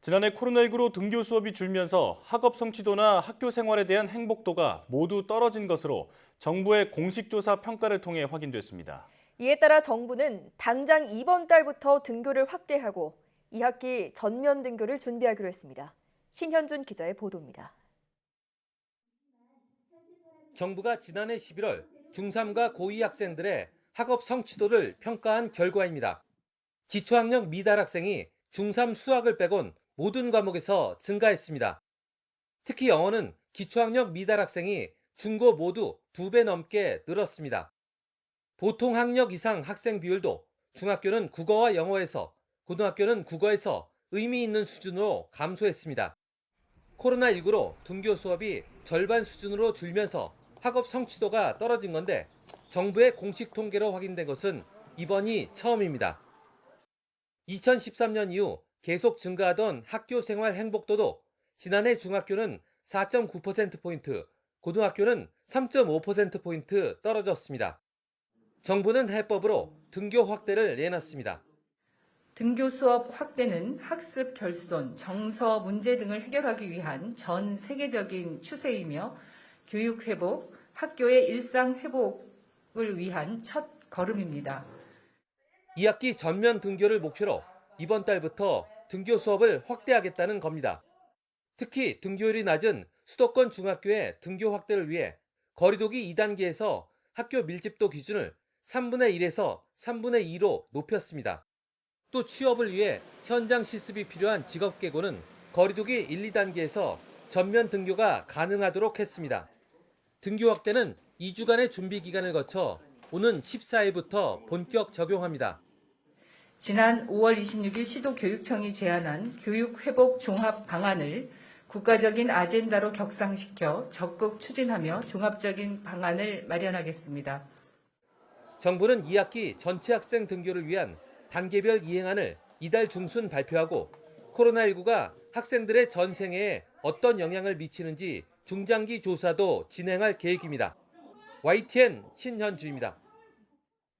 지난해 코로나19로 등교 수업이 줄면서 학업 성취도나 학교 생활에 대한 행복도가 모두 떨어진 것으로 정부의 공식 조사 평가를 통해 확인됐습니다. 이에 따라 정부는 당장 이번 달부터 등교를 확대하고 2학기 전면 등교를 준비하기로 했습니다. 신현준 기자의 보도입니다. 정부가 지난해 11월 중3과 고2 학생들의 학업 성취도를 평가한 결과입니다. 기초학력 미달 학생이 중3 수학을 빼곤 모든 과목에서 증가했습니다. 특히 영어는 기초학력 미달 학생이 중고 모두 2배 넘게 늘었습니다. 보통 학력 이상 학생 비율도 중학교는 국어와 영어에서, 고등학교는 국어에서 의미 있는 수준으로 감소했습니다. 코로나19로 등교 수업이 절반 수준으로 줄면서 학업 성취도가 떨어진 건데 정부의 공식 통계로 확인된 것은 이번이 처음입니다. 2013년 이후 계속 증가하던 학교 생활 행복도도 지난해 중학교는 4.9%포인트, 고등학교는 3.5%포인트 떨어졌습니다. 정부는 해법으로 등교 확대를 내놨습니다. 등교 수업 확대는 학습 결손, 정서 문제 등을 해결하기 위한 전 세계적인 추세이며 교육 회복, 학교의 일상 회복을 위한 첫 걸음입니다. 2학기 전면 등교를 목표로 이번 달부터 등교 수업을 확대하겠다는 겁니다. 특히 등교율이 낮은 수도권 중학교의 등교 확대를 위해 거리두기 2단계에서 학교 밀집도 기준을 3분의 1에서 3분의 2로 높였습니다. 또 취업을 위해 현장 실습이 필요한 직업계고는 거리두기 1, 2단계에서 전면 등교가 가능하도록 했습니다. 등교 확대는 2주간의 준비 기간을 거쳐 오는 14일부터 본격 적용합니다. 지난 5월 26일 시도교육청이 제안한 교육회복 종합 방안을 국가적인 아젠다로 격상시켜 적극 추진하며 종합적인 방안을 마련하겠습니다. 정부는 2학기 전체 학생 등교를 위한 단계별 이행안을 이달 중순 발표하고 코로나19가 학생들의 전생애에 어떤 영향을 미치는지 중장기 조사도 진행할 계획입니다. YTN 신현주입니다.